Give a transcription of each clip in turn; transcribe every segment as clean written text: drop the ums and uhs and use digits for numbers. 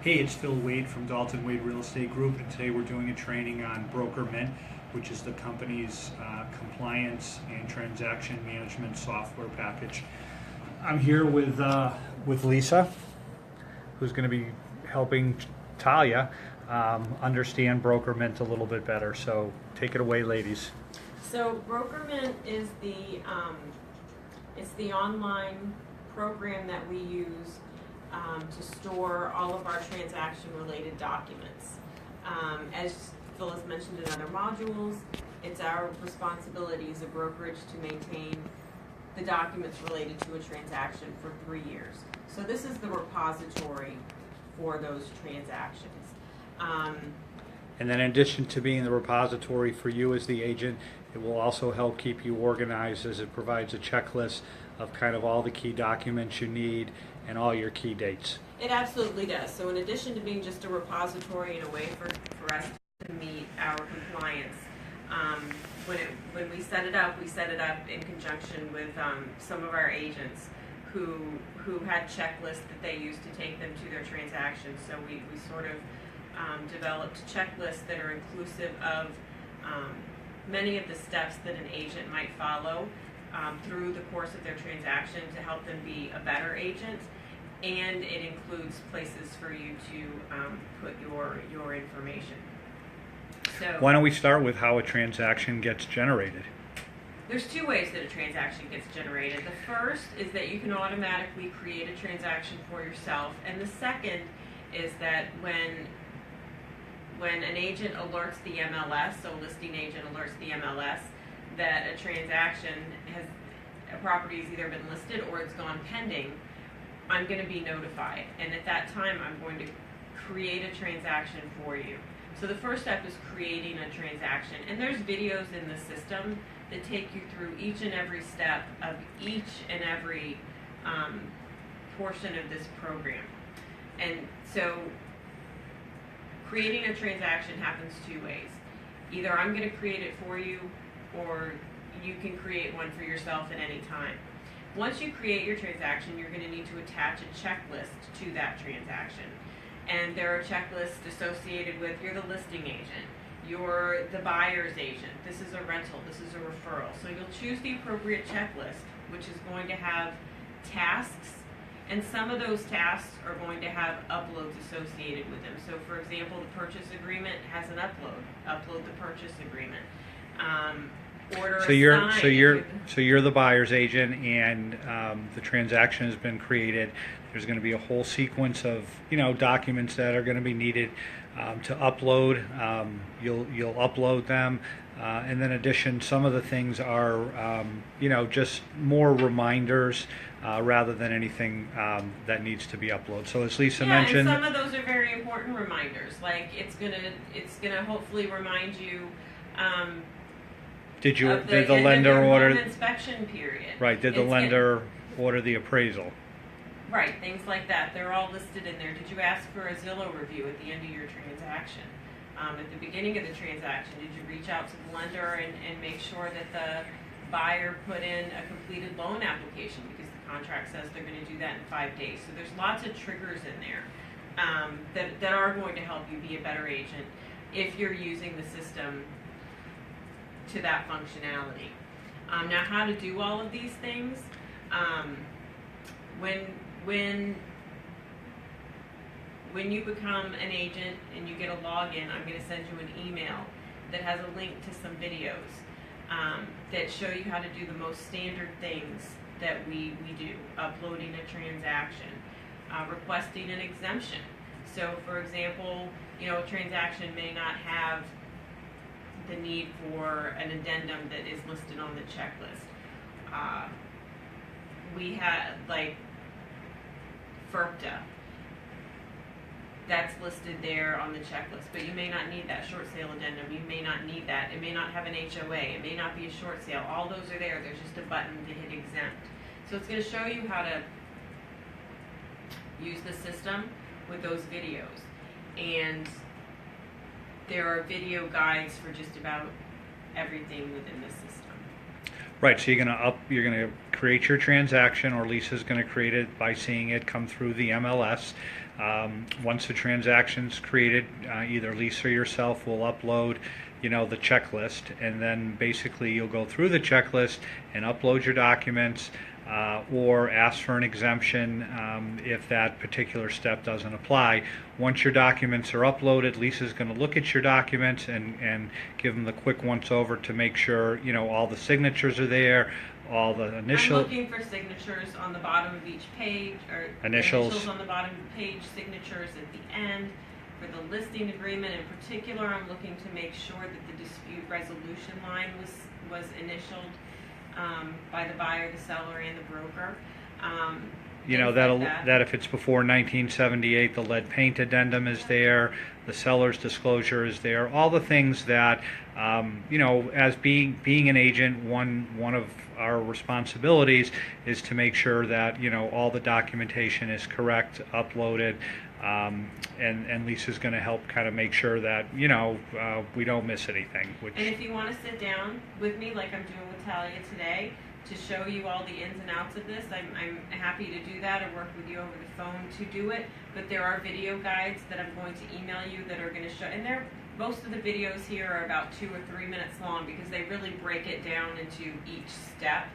Hey, it's Phil Wade from Dalton Wade Real Estate Group, and today we're doing a training on Broker Mint, which is the company's compliance and transaction management software package. I'm here with Lisa, who's going to be helping Talia understand Broker Mint a little bit better. So take it away, ladies. So Broker Mint is it's the online program that we use to store all of our transaction-related documents. As Phil has mentioned in other modules, it's our responsibility as a brokerage to maintain the documents related to a transaction for 3 years. So this is the repository for those transactions. And then in addition to being the repository for you as the agent, it will also help keep you organized, as it provides a checklist of kind of all the key documents you need and all your key dates. It absolutely does. So in addition to being just a repository and a way for us to meet our compliance, when we set it up in conjunction with some of our agents who had checklists that they used to take them to their transactions. So we sort of developed checklists that are inclusive of many of the steps that an agent might follow through the course of their transaction to help them be a better agent, and it includes places for you to put your information. So Why don't we start with how a transaction gets generated? there's two ways that a transaction gets generated. The first is that you can automatically create a transaction for yourself, and the second is that when an agent alerts the MLS, so a listing agent alerts the MLS, that a transaction a property has either been listed or it's gone pending, I'm going to be notified. And at that time, I'm going to create a transaction for you. So the first step is creating a transaction. And there's videos in the system that take you through each and every step of each and every portion of this program. And so creating a transaction happens two ways. Either I'm going to create it for you, or you can create one for yourself at any time. Once you create your transaction, you're going to need to attach a checklist to that transaction. And there are checklists associated with, you're the listing agent, you're the buyer's agent, this is a rental, this is a referral. So you'll choose the appropriate checklist, which is going to have tasks, and some of those tasks are going to have uploads associated with them. So for example, the purchase agreement has an upload the purchase agreement. So you're the buyer's agent, and the transaction has been created. There's going to be a whole sequence of documents that are going to be needed to upload. You'll upload them, and then in addition, some of the things are just more reminders rather than anything that needs to be uploaded. So as Lisa mentioned, and some of those are very important reminders. Like it's gonna hopefully remind you. Did the lender order inspection period? Right. Did the lender order the appraisal? Right. Things like that. They're all listed in there. Did you ask for a Zillow review at the end of your transaction? At the beginning of the transaction, did you reach out to the lender and make sure that the buyer put in a completed loan application, because the contract says they're going to do that in 5 days? So there's lots of triggers in there that are going to help you be a better agent if you're using the system to that functionality. Now, how to do all of these things? When you become an agent and you get a login, I'm going to send you an email that has a link to some videos that show you how to do the most standard things that we do: uploading a transaction, requesting an exemption. So, for example, a transaction may not have the need for an addendum that is listed on the checklist. We had FERPTA, that's listed there on the checklist, but you may not need that short sale addendum. You may not need that. It may not have an HOA. It may not be a short sale. All those are there. There's just a button to hit exempt. So it's going to show you how to use the system with those videos. And there are video guides for just about everything within the system. Right, so you're gonna create your transaction, or Lisa's gonna create it by seeing it come through the MLS. Once the transaction's created, either Lisa or yourself will upload, the checklist, and then basically you'll go through the checklist and upload your documents, or ask for an exemption if that particular step doesn't apply. Once your documents are uploaded, Lisa's going to look at your documents and give them the quick once-over to make sure all the signatures are there, all the initial. I'm looking for signatures on the bottom of each page, or initials on the bottom of the page, signatures at the end. For the listing agreement in particular, I'm looking to make sure that the dispute resolution line was initialed by the buyer, the seller, and the broker. That if it's before 1978, the lead paint addendum is there, the seller's disclosure is there, all the things that, as being an agent, one of our responsibilities is to make sure that, all the documentation is correct, uploaded, and Lisa's going to help kind of make sure that, we don't miss anything. And if you want to sit down with me, like I'm doing with Talia today, to show you all the ins and outs of this, I'm happy to do that, or work with you over the phone to do it. But there are video guides that I'm going to email you that are going to show, and most of the videos here are about 2 or 3 minutes long, because they really break it down into each step,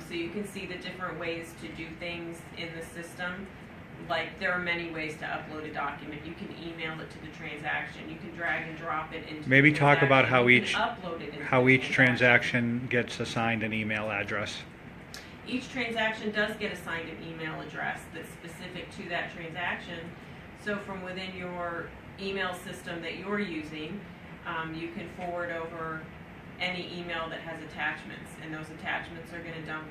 so you can see the different ways to do things in the system. Like, there are many ways to upload a document. You can email it to the transaction. You can drag and drop it into maybe the talk about how each transaction gets assigned an email address. Each transaction does get assigned an email address that's specific to that transaction. So from within your email system that you're using, you can forward over any email that has attachments, and those attachments are going to dump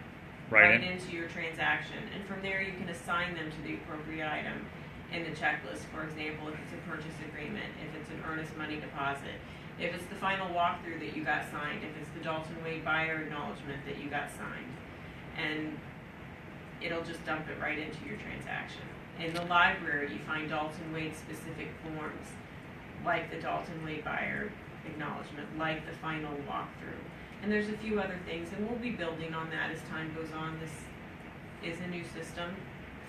right into your transaction, and from there you can assign them to the appropriate item in the checklist. For example, if it's a purchase agreement, if it's an earnest money deposit, if it's the final walkthrough that you got signed, if it's the Dalton Wade buyer acknowledgement that you got signed, and it'll just dump it right into your transaction. In the library, you find Dalton Wade specific forms, like the Dalton Wade buyer acknowledgement, like the final walkthrough. And there's a few other things, and we'll be building on that as time goes on. This is a new system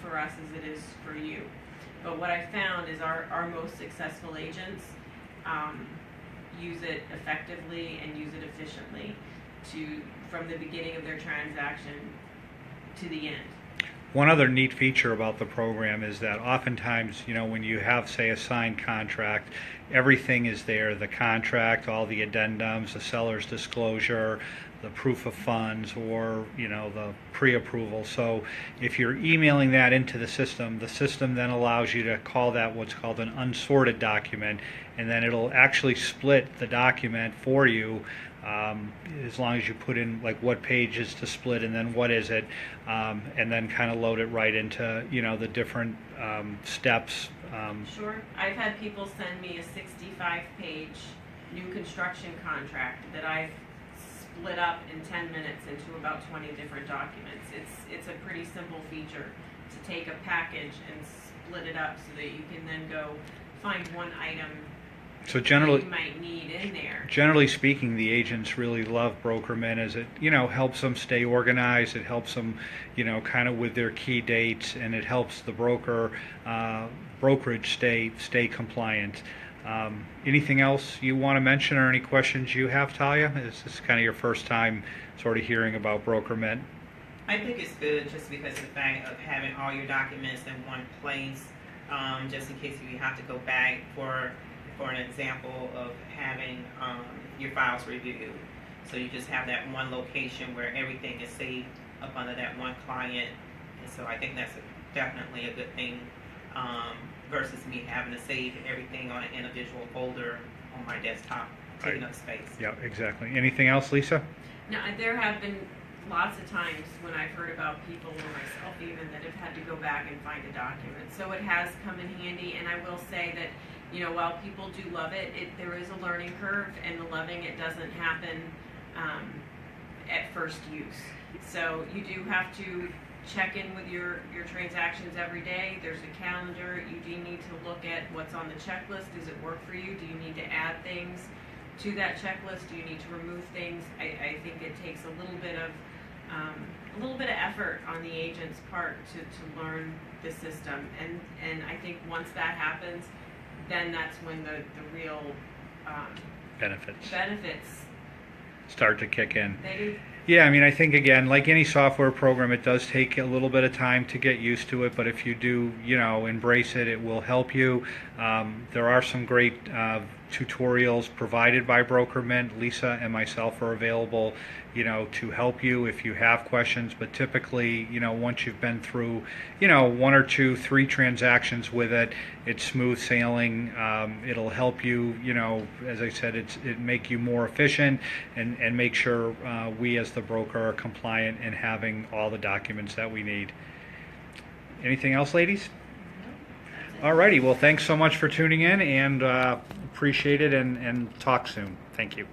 for us as it is for you. But what I found is our most successful agents use it effectively and use it efficiently from the beginning of their transaction to the end. One other neat feature about the program is that oftentimes, when you have, say, a signed contract, everything is there: the contract, all the addendums, the seller's disclosure, the proof of funds, or, the pre-approval. So if you're emailing that into the system then allows you to call that what's called an unsorted document, and then it'll actually split the document for you, as long as you put in like what page is to split and then what is it, and then kind of load it right into the different steps. Sure. I've had people send me a 65-page new construction contract that I've split up in 10 minutes into about 20 different documents. It's a pretty simple feature to take a package and split it up so that you can then go find one item So generally, you might need in there. Generally speaking, the agents really love Brokerman, as it helps them stay organized. It helps them kind of with their key dates, and it helps the brokerage stay compliant. Anything else you want to mention, or any questions you have, Talia? Is this kind of your first time sort of hearing about Brokerman? I think it's good just because of the fact of having all your documents in one place, just in case you have to go back for an example of having your files reviewed. So you just have that one location where everything is saved up under that one client. And so I think that's definitely a good thing, versus me having to save everything on an individual folder on my desktop, taking up space. Yeah, exactly. Anything else, Lisa? No, there have been lots of times when I've heard about people, or myself even, that have had to go back and find a document. So it has come in handy, and I will say that while people do love it, there is a learning curve, and the loving it doesn't happen at first use. So you do have to check in with your transactions every day. There's a calendar. You do need to look at what's on the checklist. Does it work for you? Do you need to add things? to that checklist? Do you need to remove things? I think it takes a little bit of effort on the agent's part to learn the system, and I think once that happens, then that's when the real benefits start to kick in. They do. Yeah, I mean, I think, again, like any software program, it does take a little bit of time to get used to it, but if you do, embrace it, it will help you. There are some great tutorials provided by BrokerMint. Lisa and myself are available, to help you if you have questions, but typically, once you've been through, 1 or 2, 3 transactions with it, it's smooth sailing. It'll help you, as I said, it make you more efficient and make sure we as the broker are compliant in having all the documents that we need. Anything else, ladies? Alrighty, well, thanks so much for tuning in, and appreciate it, and talk soon. Thank you.